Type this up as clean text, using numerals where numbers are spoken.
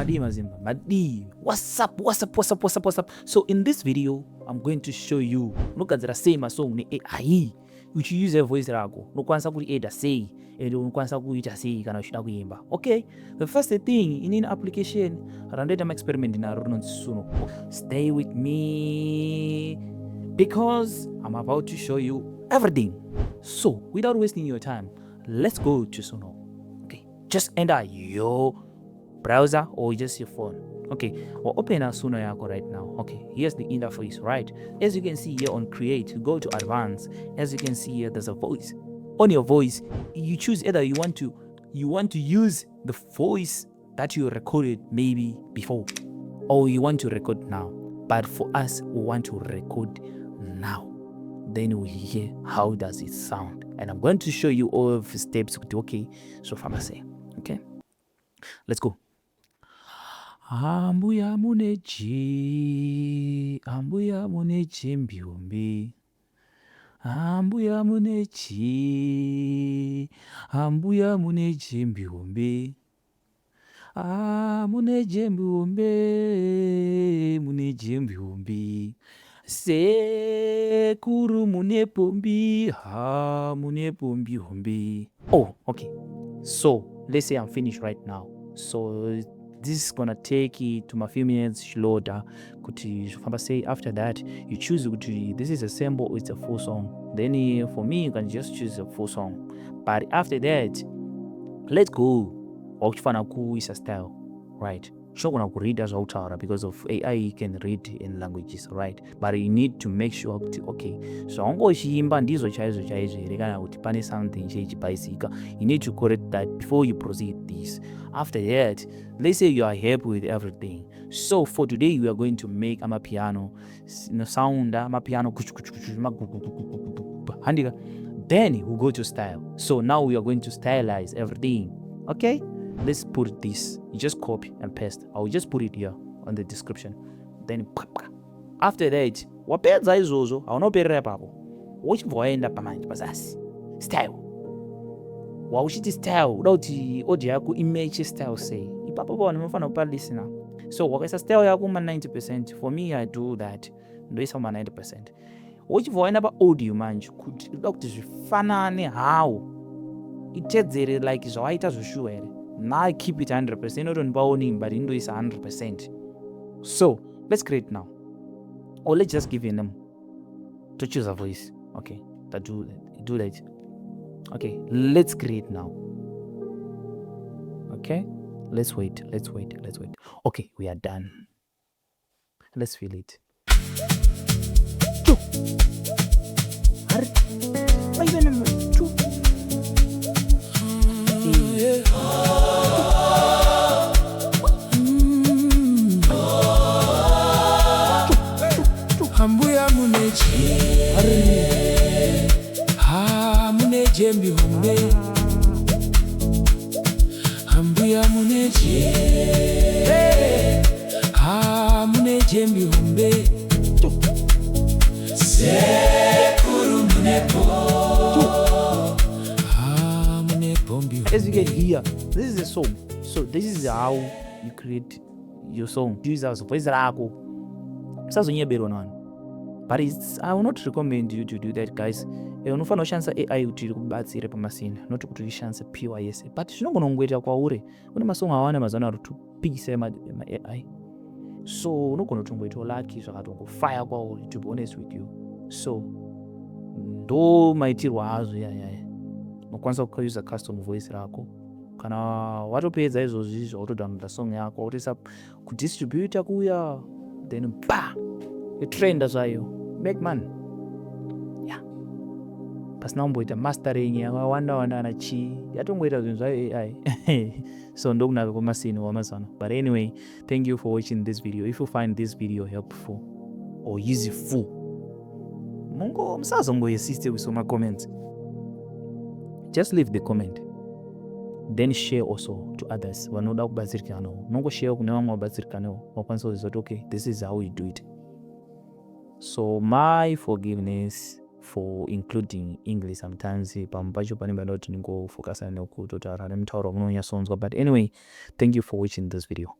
Madi mazimba. Madi. What's up? So in this video, I'm going to show you. Look at the same song ni AI. Which you use a voice rago. No kwanza kuri eda say. Edo kwanza kuita say kana shida kuimba. Okay. The first thing in an application, random experiment in a run suno. Stay with me because I'm about to show you everything. So without wasting your time, let's go to Suno. Okay. Just enter your browser or just your phone. Okay, we'll open our Suno yako right now. Okay, here's the interface, right? As you can see here on create, go to advanced. As you can see here, there's a voice. On your voice, you choose either you want to use the voice that you recorded maybe before, or you want to record now. But for us, we want to record now. Then we hear how does it sound. And I'm going to show you all of the steps. Okay, so pharmacy. Okay, let's go. Ambuya munechi mbiumbi. Ambuya munechi mbiumbi. Munechi mbiumbi. Sekuru munepombi. Munepombi umbi. Oh, okay. So let's say I'm finished right now. So this is gonna take it to my few minutes loader. Say after that you choose this is a sample, it's a full song. Then for me you can just choose a full song. But after that, let's go. Is a style, right? Sure, gonna read as author because of AI can read in languages, right? But you need to make sure okay. So ndizo chaizo something you need to correct that before you proceed this. After that, let's say you are happy with everything. So for today we are going to make Amapiano sound, Amapiano. Then we go to style. So now we are going to stylize everything. Okay? Let's put this. You just copy and paste. I will just put it here on the description. Then after that, wapedza izozo aunoperera papo. Wochivoenda pamanje pasasi. Style. Wauchiti style uda kuti audio yako image style say. Ipapo bona mfano pa listener. So wakaisa style yako 90%. For me I do that. Ndoisa 90%. Wochivoenda pa audio manje kuti uda kuti zvifanane how. Itedzere like zvaita zvoshuwere. Now I keep it 100%, not on boning, but Indo is 100%. So let's create now. Or let's just give a name to choose a voice. Okay, do that. Okay, let's create now. Okay, let's wait. Okay, we are done. Let's feel it. Ambuya munechi muneche mbihumbe. Ambuya munechi muneche mbihumbe. Sekuru munepo munepo mbihumbe. As you can hear, this is a song. So this is how you create your song. Use as voice rako. But I will not recommend you to do that, guys. Unofana ushandisa AI kuti kubatsire pamasina, not kuti ushandise pure yes. But zvinongonoita kwauri. Une masong awana mazana ari tupisa ma AI. So unogona kutongoita lucky zvakatongo fire kwauri, to be honest with you. So ndo maitirwa hazvo unokwanisa kuusa custom voice rako. Kana watopedza izvozvi zvautodhanuda song yako wotoisa kudistributa kuya, then trend zvayo make man pasina kumboita mastering yakawanda nachi yatongoita zvinhu zvayo AI. So ndokunaka kwemasini wamazana. But anyway, thank you for watching this video. If you find this video helpful or useful, musazongoyesiste with some comments. Just leave the comment, then share also to others vanoda kubatsirikanawo. Nongoshare kune vamwe vabatsirikanawo vakwanisa kuzoti okay, this is how we do it. So my forgiveness for including English sometimes pampacho panenge ndoti ningo focus on kutaura nemutauro unonyasonzwa. But anyway, thank you for watching this video.